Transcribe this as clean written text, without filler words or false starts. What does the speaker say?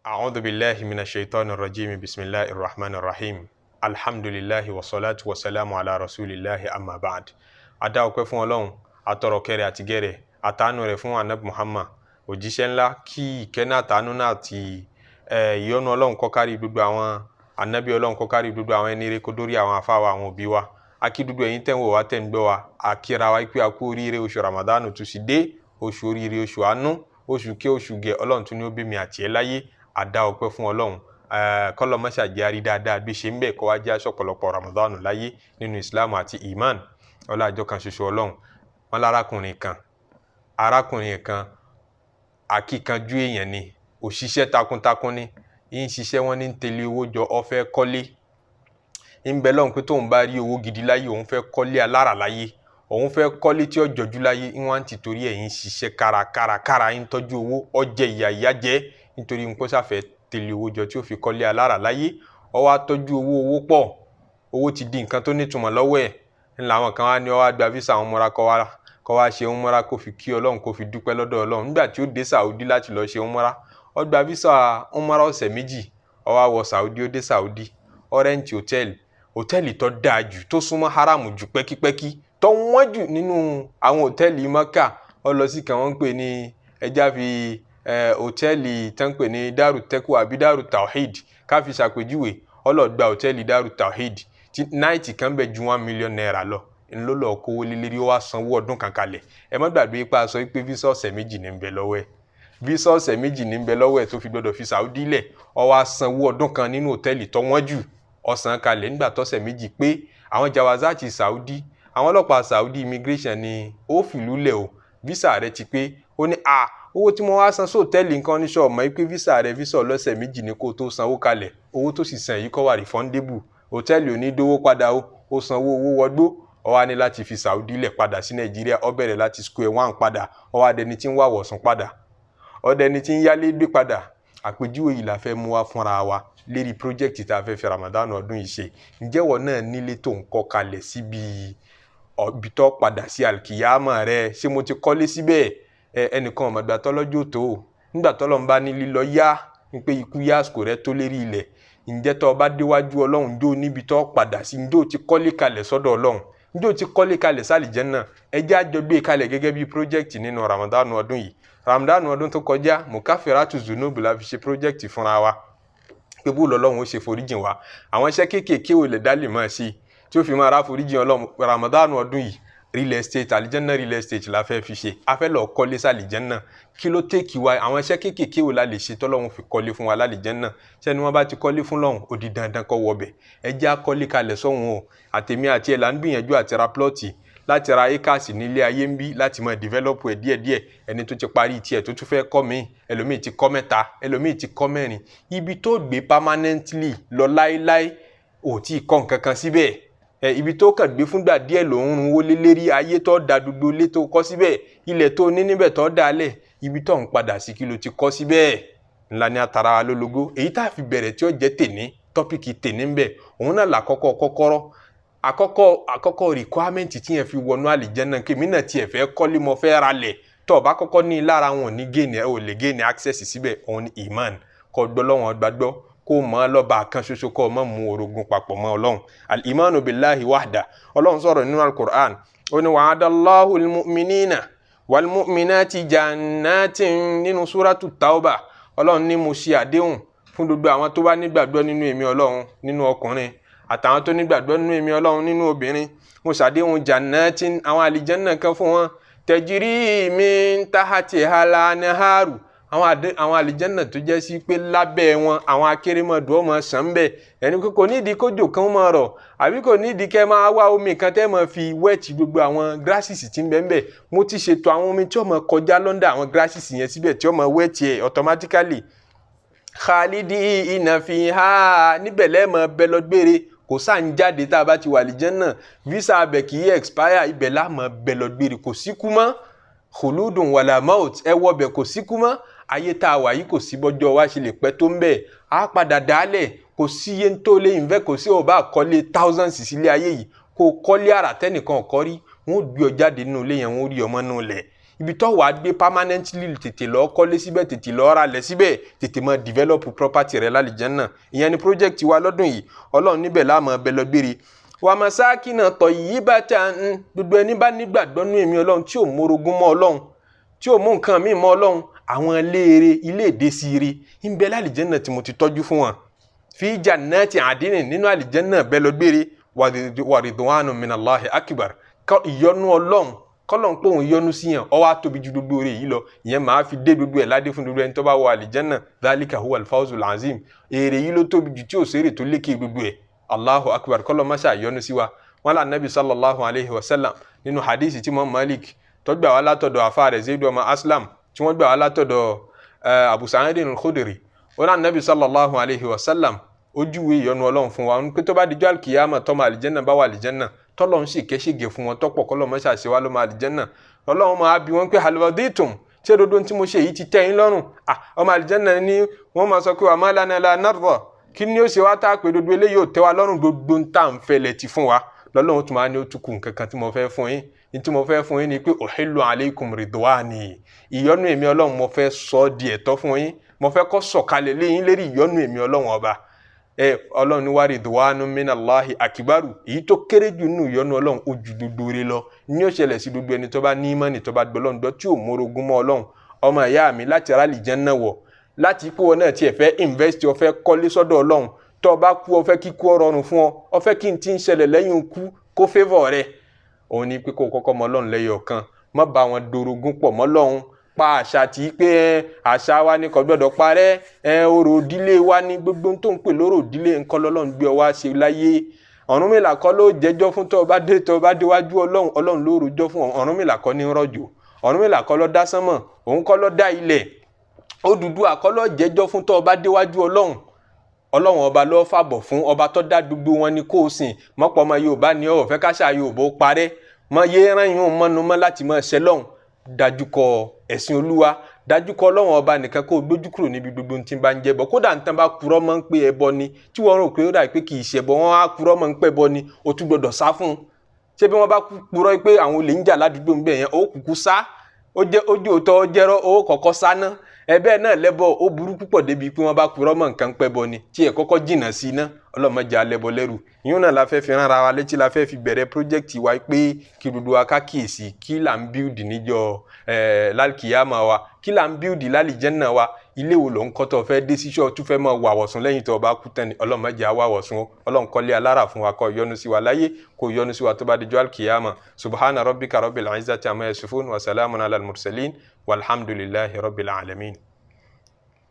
أعوذ بالله من الشيطان الرجيم بسم الله الرحمن الرحيم الحمد لله والصلاة والسلام على رسول الله أما بعد. Adá ọpẹ́ fún Ọlọ́run, atọrọ kẹrẹ àti gẹrẹ àtàánú rẹ̀ fún Ànábì Muhammad, òjíṣẹ́ ńlá, kí ìkẹ́ náà àtàánú náà àti ìyọ́nú Ọlọ́run kó kárí gbogbo àwọn ànábì Ọlọ́run, kó kárí gbogbo àwọn ẹni rere, kó dórí àwọn àfáà wa, àwọn òbí wa. Akí gbogbo ẹ̀yin tẹ́ ń wò wá, tẹ́ ń gbọ́ wa, akíra wa pé a kú oríire oṣù Ramadan tún sì dé, oṣù oríire, oṣù àánú, oṣù kẹ́, oṣù gẹ̀. Ọlọ́run tún ní ó bí mi àti ẹ láyé. Adá ọpẹ́ fún Ọlọ́run, kọlọ mọṣà jẹ́ àrí dáadáa bí ṣe ń bẹ kó wá jẹ́ aṣọpọlọpọ Ramadan láyé nínú Islam àti iman. Ọlá àjọ kan ṣoṣo Ọlọ́run. Wọn arákùnrin kan akíkanjú èèyàn ni, òṣìṣẹ́ takuntakun ni, ń ṣiṣẹ́, wọn ní ń tẹ̀lé owó jọ, ó fẹ́ kọ́lé. ń bẹ lọ́hùn pé tóun bá rí owó gidi láyé, òun fẹ́ kọ́lé alára láyé, òun fẹ́ kọ́lé tí ó jọjú láyé. ń wá ń tìtorí ẹ̀ ń ṣiṣẹ́ kárakára, ń tọ́jú owó, ọjẹ́ ìyá jẹ́ nítorí ń kó sáfẹ́ tẹ̀lé owó jọ tí ó fi kọ́lé alára láyé. Ó wá tọ́jú owó pọ̀, owó ti di nǹkan tó nítumọ̀ lọ́wọ́ ẹ̀. ńlá àwọn kan wá ní ó wá gba visa umrah kó wá ṣe umrah, kó fi kí Ọlọ́run, kó fi dúpẹ́ lọ́dọ̀ Ọlọ́run. nígbà tí ó dé Saudi láti lọ ṣe umrah, ó gba visa umrah ọ̀sẹ̀ méjì, ó wá wọ Saudi, ó dé Saudi, ó rẹ́ǹtì hòtẹ́ẹ̀lì tó dáa jù, tó súnmọ́ haramu jù pẹ́kípẹ́kí, tó wọ́n jù nínú àwọn hòtẹ́ẹ̀lì Mẹ́kà. Ó lọ sí kan wọ́n ń pè ní ẹja fi hòtẹ́ẹ̀lì tán pè ní Daru Taqwa àbí Daru Tawhid ká fi ṣàpèjúwe. Ó lọ gba hòtẹ́ẹ̀lì Daru Tawhid tí náìtì kan bẹ ju 1 million naira lọ. ńlọ lọ kówó lélẹ́rí, ó wá sanwó ọdún kan kalẹ̀. Ẹ má gbàgbé pé a sọ pé visa ọ̀sẹ̀ méjì ní ń bẹ lọ́wọ́ ẹ̀, visa ọ̀sẹ̀ méjì ní ń bẹ lọ́wọ́ ẹ̀ tó fi gbọdọ̀ fi Saudi lẹ̀. Ó wá sanwó ọdún kan nínú hòtẹ́ẹ̀lì tó wọ́n jù, ó san kalẹ̀ nígbà tọ́sẹ̀ méjì pé. àwọn jawazati Saudi, àwọn ọlọ́pàá Saudi immigration ni ó fìlú lẹ̀ o, visa rẹ ti pé. Ó ní owó tí mo wá san sóòtẹ́ẹ̀lì nǹkan níṣọ́ ọmọ pé visa rẹ visa ọlọ́sẹ̀ méjì ni kó tó sanwó kalẹ̀, owó tó sì san yìí kó wà refundable, hòtẹ́ẹ̀lì ò ní dówó padà o, ó sanwó owó wọgbó. Ó wá ní láti fi Saudi lẹ̀ padà sí Nàìjíríà, ó bẹ̀rẹ̀ láti square one padà, ó wá dẹni tí ń wá wọ̀sùn padà, ó dẹni tí ń yálé gbé padà. Àpèjúwe yìí la fẹ́ mú wá fúnra wa lérí project tá a fẹ́ fi Ramadan ọdún yìí ṣe. Ǹjẹ́ wọ́n náà nílé tó ń kọ́ kalẹ̀ síbi tó padà sí alkiyama rẹ̀? ṣé mo ti kọ́lé síbẹ̀? ẹnìkan ọmọdé tọ́lọ́jọ́ tó nígbà tọ́lọ́run bá ní lílọ yá ń pé ikú yá àsìkò rẹ̀ tó lérí ilẹ̀. ǹjẹ́ tó bá déwájú Ọlọ́run jó níbi tó padà sí, ǹjẹ́ ó ti kọ́lé kalẹ̀ sọ́dọ̀ Ọlọ́run, ǹjẹ́ ó ti kọ́lé kalẹ̀ sálìjẹ́nnà? ẹ jẹ́ àjọ gbé kalẹ̀ gẹ́gẹ́ bí project nínú Ramadan ọdún yìí. Ramadan ọdún tó kọjá mukafiratu zunubu la fi ṣe project fúnra wa pé bó lọ́lọ́run ó ṣe foríjìn wa, àwọn iṣẹ́ kéékèèké ò lè dá lè máa ṣe tí ó fi máa rá foríjìn Ọlọ́run. Ramadan ọdún yìí real estate, alijanna real estate la fẹ́ fi ṣe. A fẹ́ lọ kọ́lé sálìjẹ́nnà. kí ló tẹ́kì wa? àwọn iṣẹ́ kéékèèké ò la lè ṣe tọ́lọ́run fi kọ́lé fún wa lálìjẹ́nnà. ṣẹ́ni wọ́n bá ti kọ́lé fún lọ́hùn, ó di dandan kó wọbẹ̀. ẹ jẹ́ akọ́lé kalẹ̀ sọ́hun o. àtèmi àti ẹ̀ là ń gbìyànjú àti ra plọ́ọ̀tì, láti ra acres nílé ayé ń bí, láti máa develop ẹ̀ díẹ̀díẹ̀. ẹni tó ti parí tiẹ̀ tó tún fẹ́ kọ́ mi, ẹlòmíì ti kọ́ 3, ẹlòmíì ti kọ́ 4. ibi tó gbé permanently lọ láéláé ò tí ì kọ́ nǹkan kan síbẹ̀. ibi tó kàn gbé fúngbà díẹ̀ ló ń run wọlé lérí ayé tó da gbogbo ilé tó kọ́ síbẹ̀, ilẹ̀ tó ní níbẹ̀ tó dálẹ̀, ibi tó ń padà sí kí ló ti kọ́ síbẹ̀. ńlá ní atara wa lólogó. èyí tá a fi bẹ̀rẹ̀ tí ó jẹ́ tèní, tọ́pìkì tèní ń bẹ̀, òun náà làkọ́kọ́ kọ́kọ́rọ́. àkọ́kọ́ requirement tí yẹn fi wọnú àlìjẹ́nnà, kí èmi náà tiẹ̀ fẹ́ kọ́lé, mo fẹ́ ra lẹ̀. tó o bá kọ́kọ́ ní lára wọn ò ní gain, ò lè gain access síbẹ̀. òun ni iman, kó gbọ́ lọ́wọ́n gbàgbọ́, kó mọ̀ lọ́ba kan ṣoṣo, kó mọ̀ mú orogún papọ̀ mọ́ Ọlọ́run. al-imanu billahi wahda. Ọlọ́run sọ̀rọ̀ nínú al-Qur'an, ó ní wa'adallahu al-mu'minina wal-mu'minati jannatin nínú suratu Tawbah. Ọlọ́run ní mo ṣe àdéhùn fún gbogbo àwọn tó bá nígbàgbọ́ nínú èmi Ọlọ́run nínú ọkùnrin, àtàwọn tó nígbàgbọ́ nínú èmi Ọlọ́run nínú obìnrin. mo ṣàdéhùn jannatin, àwọn àlìjẹ́nnà kan fún wọn. tajri min tahtiha al-anharu, àwọn àlìjẹ́nnà tó jẹ́ sí pé lábẹ́ wọn àwọn akérèmọdò ọmọ sàn bẹ́ẹ̀. ẹni pé kò nídìí kójò kan máa rọ̀, àbí kò nídìí kẹ́ máa wá omi kan tẹ́ máa fi wẹ́ẹ̀tì gbogbo àwọn grasses tí ń bẹ ńbẹ̀. mo ti ṣètò àwọn omi tí ó máa kọjá lọ́ndà àwọn grasses yẹn síbẹ̀ tí ó máa wẹ́ẹ̀tì ẹ̀ automatically. khalidina fiha, níbẹ̀ lẹ́ẹ̀mọ bẹ lọ gbére, kò sáà ń jáde tá a bá ti wà àlìjẹ́nnà. visa abẹ kì í expire, ibẹ̀ láàmọ bẹ lọ gbére, kò síkú mọ́. khuludun wala maut, ẹ wọ bẹ̀ kò síkú mọ́. ayé tá a wà yìí kò sí bọ́jọ́ wa ṣe lè pẹ́ tó ń bẹ̀, á padà dálẹ̀. kò sí iye tó lè invest, kò sí ọba àkọlé thousands sílé ayé yìí, kò kọ́lé àrà tẹ́nìkan ọ̀kọ́ rí, wọ́n gbé ọ jáde nínú ilé yẹn, wọ́n rí ọmọ nínú ilẹ̀. ibi tó wà gbé permanently tètè lọ kọ́lé síbẹ̀ tètè lọ ra lẹ̀ síbẹ̀ tètè máa develop property rẹ̀ lálìjánnà ìyẹn ni project wa lọ́dún yìí Ọlọ́run níbẹ̀ la máa bẹ lọ gbére wa masakina tayyibatan gbogbo ẹni bá nígbàgbọ́ nínú èmi Ọlọ́run tí ò mórogún mọ́ Ọlọ́run tí ò mú nǹkan míì mọ́ Ọlọ́run àwọn léere ilé ìdésíire ń bẹ lálìjánnà tí mo ti tọ́jú fún wọn fi jannati adinin nínú àlìjánnà bẹ lọ gbére wa ridwanu minallahi akbar ìyọ́nú Ọlọ́run kọ́lọ́n pé òun yọ́nú sí yàn ó wá tóbi ju gbogbo rẹ̀ yìí lọ ìyẹn máa fi dé gbogbo ẹ̀ ládé fún gbogbo ẹni tó bá wọ àlìjánnà dhalika huwa al-fawzul azim èrè yìí ló tóbi ju tí ò sèrè tó lékè gbogbo ẹ̀ Allahu akbar kọ́lọ́n má ṣe àyọ́nú sí wa wọn là nàbì sallallahu alayhi wa sallam nínú hadisi tí Imam Malik tó gbà wá látọ̀dọ̀ àfa rẹ̀ Zayd ọmọ Aslam tí wọ́n gbà wá látọ̀dọ̀ Abu Sa'id al-Khudri wọn là nàbì sallallahu alayhi wa sallam ojúwe ìyọ́nú Ọlọ́run fún wa pé tó bá dijọ́ al-qiyamah tọ́mọ àlìjánnà bá wà àlìjánnà tọ́lọ́run sì kẹ́sìgẹ̀ fún wọn tọ́pọ̀ kọ́lọ́ mọ́ṣá ṣe wá ló máa àlìjánnà Ọlọ́run máa bi wọ́n pé halvaditum ṣé dodo tí mo ṣe yìí ti tẹ́ yín lọ́rùn ọmọ àlìjánnà ni wọ́n máa sọ pé wa ma lana la narda kí ni ó ṣe wá tá a pé dodo eléyìí ò tẹ́ wa lọ́rùn gbogbo ń tà ń fẹ́ lẹ ti fún wa lọ́lọ́run tún máa ní ó tún kù nǹkan kan tí mo fẹ́ fún yín ní tí mo fẹ́ fún yín ni pé uhillu alaykum ridwani ìyọ́nú èmi Ọlọ́run mo fẹ́ sọ di ẹ̀tọ́ fún yín mo fẹ́ kó sọ̀kalẹ̀ lé yín lérí ìyọ́nú èmi Ọlọ́run ọba Ọlọ́run ní wa ridwanu minallahi akibaru èyí tó kéré jù nínú ìyọ́nú Ọlọ́run ó ju gbogbo rẹ̀ lọ ní ó ṣẹlẹ̀ sí gbogbo ẹni tó bá ní ìmánì tó bá gbọ́ Ọlọ́run gbọ́ tí ò mórogún mọ́ Ọlọ́run ọmọ ìyá mi láti ra àlìjánnà wọ̀ láti ipò wọn náà tiẹ̀ fẹ́ invest ó fẹ́ kọ́lé sọ́dọ̀ Ọlọ́run tó bá kú ó fẹ́ kí kú rọrùn fún ọ ó fẹ́ kí n ti ń ṣẹlẹ̀ lẹ́yìn ikú kó favour rẹ̀ òun ni pé kó kọ́kọ́ mọ Ọlọ́run lẹ́yọ̀ kan má bá wọn dorogún pọ̀ mọ́ Ọlọ́run pa àṣà tí pé àṣà wa ní kò gbọ́dọ̀ parẹ́ orò ìdílé wa ní gbogbo tó ń pè lórò ìdílé nǹkan lọ́lọ́run gbé ọ wá ṣe láyé Ọ̀rúnmìlà kọ́ ló jẹ́jọ́ fún tó bá déwájú Ọlọ́run ló rojọ́ fún Ọ̀rúnmìlà kọ́ ní rọ̀jò Ọ̀rúnmìlà kọ́ ló dá sánmọ̀ òun kọ́ ló dá ilẹ̀ Odùduwà kọ́ ló jẹ́jọ́ fún tó bá déwájú Ọlọ́run ọba ló fàbọ̀ fún ọba tó dá gbogbo wọn ní kó sìn mọ́pọ̀ ọmọ Yorùbá ní ọ̀fẹ́ káṣà Yorùbá ó parẹ́ mọ yé rán yín mọ́nu mọ́ láti mọ́ ṣẹ́ lọ́hùn dájúkọ ẹ̀sìn Olúwa dájúkọ Ọlọ́run ọba nìkan kó gbójú kúrò níbi gbogbo tí ń bá ń jẹbọ kódà ń tán bá purọ́ mọ́ ń pé ẹbọ ni tí wọ́n rò pé ó dà pé kì í ṣẹbọ wọ́n á purọ́ mọ́ ń pẹ́ bọ ni ó tún gbọdọ̀ sá fún un ṣé bí wọ́n bá purọ́ pé àwọn olè ń jà ládùúgbò ń bẹ̀ yẹn ó kúkú sá ó jẹ́ ojú òótọ́ jẹ́rọ́ ó kọ́kọ́ sá ná ẹbẹ́ náà lẹ́bọ ó burú púpọ̀ débi pé wọ́n bá purọ́ mọ́ nǹkan pẹ́ bọ ni tí ẹ̀ kọ́kọ́ jìnnà sí iná ọlọ́mọdé alẹ́bọ lẹ́rù ìyún náà la fẹ́ fi rán ara wa létí la fẹ́ fi bẹ̀rẹ̀ project wa pé kí gbogbo wa ká kíyèsí kí là ń build níjọ́ lálkìyàmà wa kí là ń build lálìjánnà wa ilé wo ló ń kọ́ tó fẹ́ dé síṣọ́ tó fẹ́ mọ́ wàwọ̀sùn lẹ́yìn tó bá kú tán ni ọlọ́mọdé àwàwọ̀sùn Ọlọ́run kọ́lé alára fún wa kó yọ́nú sí wa láyé kó yọ́nú sí wa tó bá dijọ́ alkìyàmà subhana rabbika rabbil izzati amma yasifun wa salamun alal mursalin walhamdulillahi rabbil alamin.